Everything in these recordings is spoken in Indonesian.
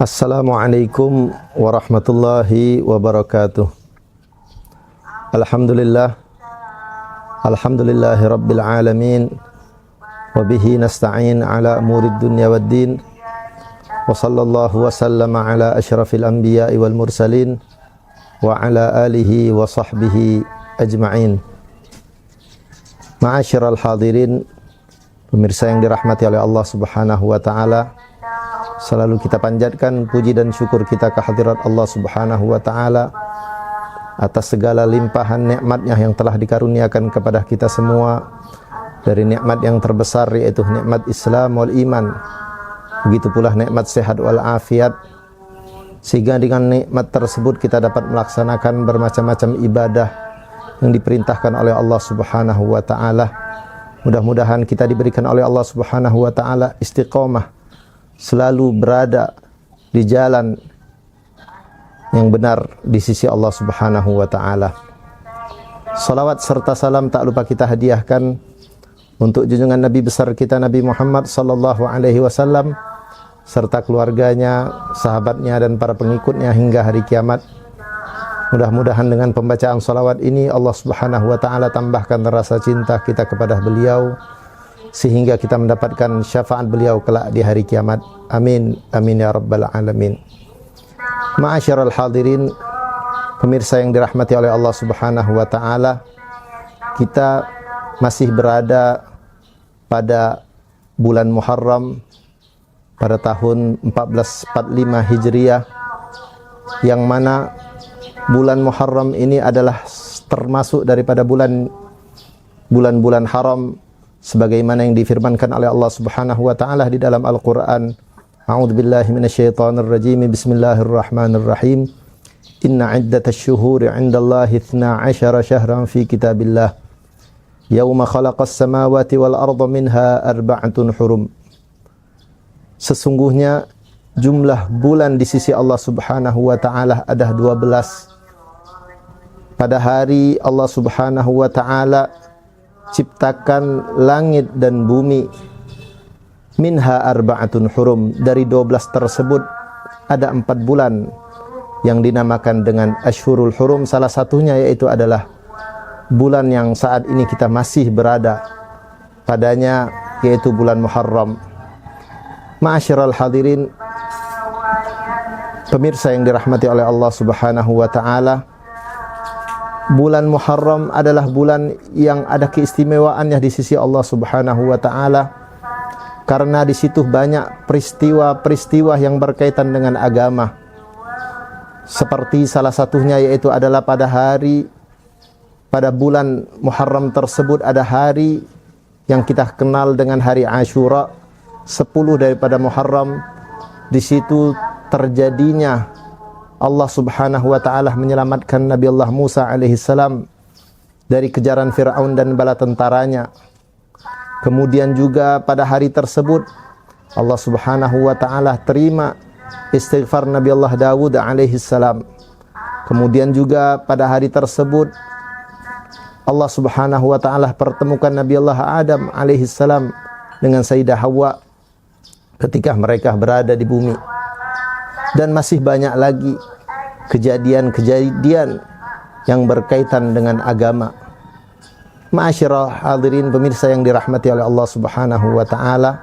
Assalamualaikum warahmatullahi wabarakatuh. Alhamdulillahi rabbil alamin. Wabihi nasta'in ala umurid dunya waddin. Wa sallallahu wa sallama ala ashrafil anbiya'i wal mursalin. Wa ala alihi wa sahbihi ajma'in. Ma'asyiral hadirin, pemirsa yang dirahmati oleh Allah subhanahu wa ta'ala, selalu kita panjatkan puji dan syukur kita kehadirat Allah subhanahu wa ta'ala atas segala limpahan nikmatnya yang telah dikaruniakan kepada kita semua. Dari nikmat yang terbesar yaitu nikmat Islam wal iman, begitu pula nikmat sehat wal afiat, sehingga dengan nikmat tersebut kita dapat melaksanakan bermacam-macam ibadah yang diperintahkan oleh Allah subhanahu wa ta'ala. Mudah-mudahan kita diberikan oleh Allah subhanahu wa ta'ala istiqomah, selalu berada di jalan yang benar di sisi Allah subhanahu wa ta'ala. Salawat serta salam tak lupa kita hadiahkan untuk junjungan Nabi besar kita Nabi Muhammad sallallahu alaihi wasallam serta keluarganya, sahabatnya dan para pengikutnya hingga hari kiamat. Mudah-mudahan dengan pembacaan salawat ini Allah subhanahu wa ta'ala tambahkan rasa cinta kita kepada beliau, sehingga kita mendapatkan syafaat beliau kelak di hari kiamat. Amin, amin ya rabbal alamin. Ma'asyiral hadirin, pemirsa yang dirahmati oleh Allah subhanahu wa ta'ala, kita masih berada pada bulan Muharram pada tahun 1445 Hijriah, yang mana bulan Muharram ini adalah termasuk daripada bulan-bulan haram, sebagaimana yang difirmankan oleh Allah Subhanahu wa taala di dalam Al-Qur'an. A'udzubillahi minasyaitonir rajim. Bismillahirrahmanirrahim. Inna 'iddatasy syuhuri 'indallahi 12 syahran fi kitabillah. Yauma khalaqas samawati wal arda minha arba'atun hurum. Sesungguhnya jumlah bulan di sisi Allah Subhanahu wa taala ada 12. Pada hari Allah Subhanahu wa taala ciptakan langit dan bumi, minha arba'atun hurum, dari 12 tersebut ada 4 bulan yang dinamakan dengan Ashhurul Hurum. Salah satunya yaitu adalah bulan yang saat ini kita masih berada padanya, yaitu bulan Muharram. Ma'asyiral hadirin, pemirsa yang dirahmati oleh Allah subhanahu wa ta'ala, bulan Muharram adalah bulan yang ada keistimewaannya di sisi Allah subhanahu wa ta'ala, karena di situ banyak peristiwa-peristiwa yang berkaitan dengan agama. Seperti salah satunya yaitu adalah pada bulan Muharram tersebut ada hari yang kita kenal dengan hari Ashura, 10 daripada Muharram. Di situ terjadinya Allah subhanahu wa ta'ala menyelamatkan Nabi Allah Musa alaihissalam dari kejaran Fir'aun dan bala tentaranya. Kemudian juga pada hari tersebut Allah subhanahu wa ta'ala terima istighfar Nabi Allah Dawud alaihissalam. Kemudian juga pada hari tersebut Allah subhanahu wa ta'ala pertemukan Nabi Allah Adam alaihissalam dengan Sayyidah Hawa ketika mereka berada di bumi. Dan masih banyak lagi kejadian-kejadian yang berkaitan dengan agama. Ma'asyiral hadirin, pemirsa yang dirahmati oleh Allah subhanahu wa ta'ala,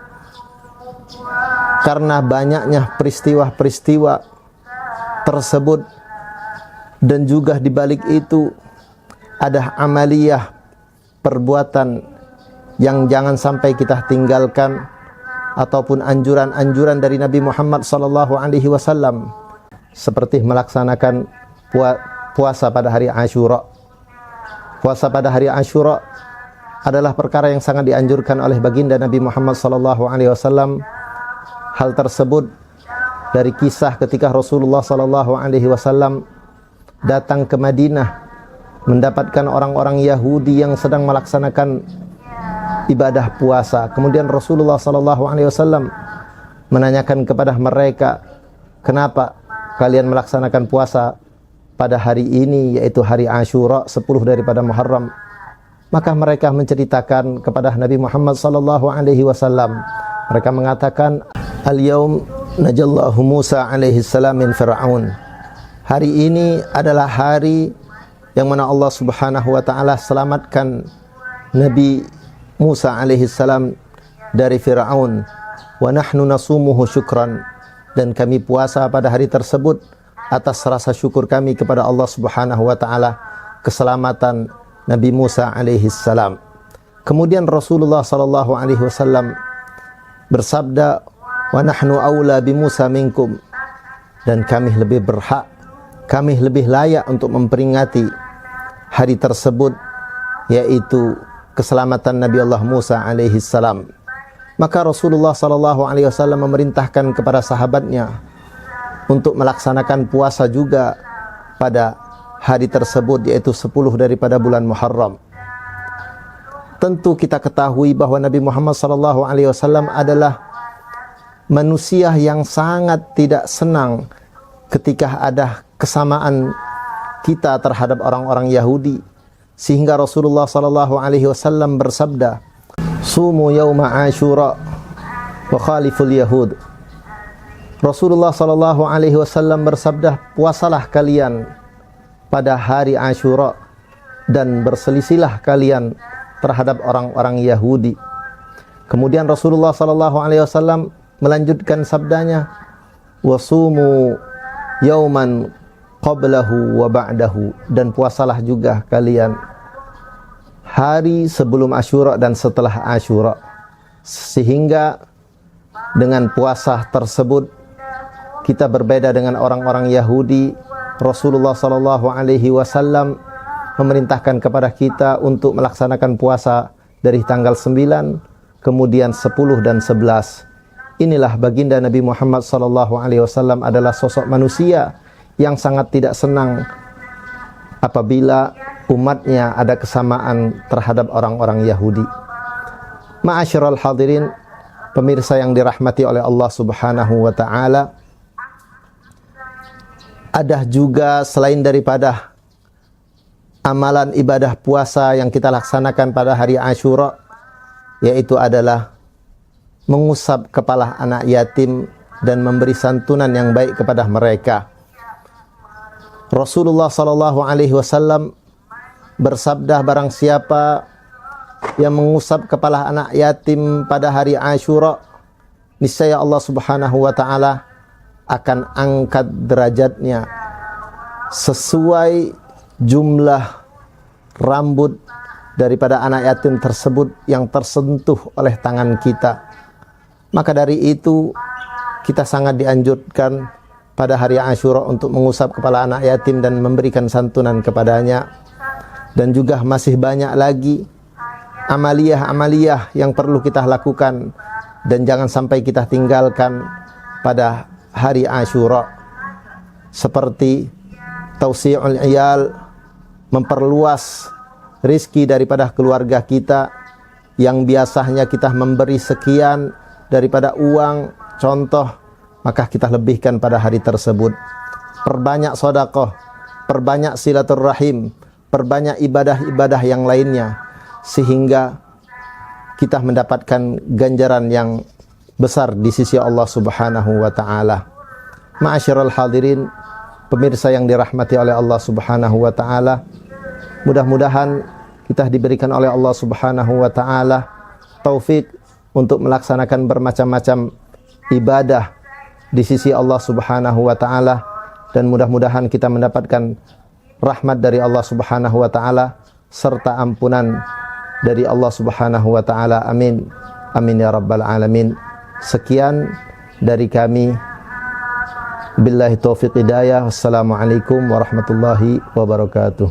karena banyaknya peristiwa-peristiwa tersebut dan juga di balik itu ada amaliyah, perbuatan yang jangan sampai kita tinggalkan, ataupun anjuran-anjuran dari Nabi Muhammad sallallahu alaihi wasallam, seperti melaksanakan puasa pada hari Ashura. Puasa pada hari Ashura adalah perkara yang sangat dianjurkan oleh baginda Nabi Muhammad sallallahu alaihi wasallam. Hal tersebut dari kisah ketika Rasulullah sallallahu alaihi wasallam datang ke Madinah mendapatkan orang-orang Yahudi yang sedang melaksanakan ibadah puasa. Kemudian Rasulullah sallallahu alaihi wasallam menanyakan kepada mereka, "Kenapa kalian melaksanakan puasa pada hari ini, yaitu hari Ashura, 10 daripada Muharram?" Maka mereka menceritakan kepada Nabi Muhammad sallallahu alaihi wasallam. Mereka mengatakan, "Al-yaum najallahu Musa alaihi salam min Fir'aun. Hari ini adalah hari yang mana Allah Subhanahu wa taala selamatkan Nabi Musa alaihi salam dari Fir'aun. Wa nahnu nasumuhu syukran, dan kami puasa pada hari tersebut atas rasa syukur kami kepada Allah Subhanahu wa taala keselamatan Nabi Musa alaihi salam. Kemudian Rasulullah sallallahu alaihi wasallam bersabda, wa nahnu aula bi Musa minkum, dan kami lebih berhak, kami lebih layak untuk memperingati hari tersebut, yaitu keselamatan Nabi Allah Musa alaihi salam. Maka Rasulullah sallallahu alaihi wasallam memerintahkan kepada sahabatnya untuk melaksanakan puasa juga pada hari tersebut, yaitu 10 daripada bulan Muharram. Tentu kita ketahui bahwa Nabi Muhammad sallallahu alaihi wasallam adalah manusia yang sangat tidak senang ketika ada kesamaan kita terhadap orang-orang Yahudi, sehingga Rasulullah sallallahu alaihi wasallam bersabda, sumu yauma Asyura wa khaliful yahud. Rasulullah sallallahu alaihi wasallam bersabda, puasalah kalian pada hari Asyura dan berselisihlah kalian terhadap orang-orang Yahudi. Kemudian Rasulullah sallallahu alaihi wasallam melanjutkan sabdanya, wasumu yauman qablahu wa ba'dahu, dan puasalah juga kalian hari sebelum Asyura dan setelah Asyura. Sehingga dengan puasa tersebut kita berbeda dengan orang-orang Yahudi. Rasulullah sallallahu alaihi wasallam memerintahkan kepada kita untuk melaksanakan puasa dari tanggal 9, kemudian 10 dan 11. Inilah baginda Nabi Muhammad sallallahu alaihi wasallam adalah sosok manusia yang sangat tidak senang apabila umatnya ada kesamaan terhadap orang-orang Yahudi. Ma'asyiral hadirin, pemirsa yang dirahmati oleh Allah Subhanahu wa taala, ada juga selain daripada amalan ibadah puasa yang kita laksanakan pada hari Asyura, yaitu adalah mengusap kepala anak yatim dan memberi santunan yang baik kepada mereka. Rasulullah sallallahu alaihi wasallam bersabda, barang siapa yang mengusap kepala anak yatim pada hari Asyura, niscaya Allah Subhanahu wa taala akan angkat derajatnya sesuai jumlah rambut daripada anak yatim tersebut yang tersentuh oleh tangan kita. Maka dari itu kita sangat dianjurkan pada hari Asyura untuk mengusap kepala anak yatim dan memberikan santunan kepadanya. Dan juga masih banyak lagi amaliyah-amaliyah yang perlu kita lakukan dan jangan sampai kita tinggalkan pada hari Asyura, seperti tausi'ul iyal, memperluas rizki daripada keluarga kita yang biasanya kita memberi sekian daripada uang, contoh, maka kita lebihkan pada hari tersebut. Perbanyak sedekah, perbanyak silaturrahim, perbanyak ibadah-ibadah yang lainnya, sehingga kita mendapatkan ganjaran yang besar di sisi Allah Subhanahu wa taala. Ma'asyiral hadirin, pemirsa yang dirahmati oleh Allah Subhanahu wa taala, mudah-mudahan kita diberikan oleh Allah Subhanahu wa taala taufik untuk melaksanakan bermacam-macam ibadah di sisi Allah Subhanahu wa taala, dan mudah-mudahan kita mendapatkan rahmat dari Allah Subhanahu wa taala serta ampunan dari Allah Subhanahu wa taala. Amin. Amin ya rabbal alamin. Sekian dari kami. Billahi taufiq hidayah. Wassalamualaikum warahmatullahi wabarakatuh.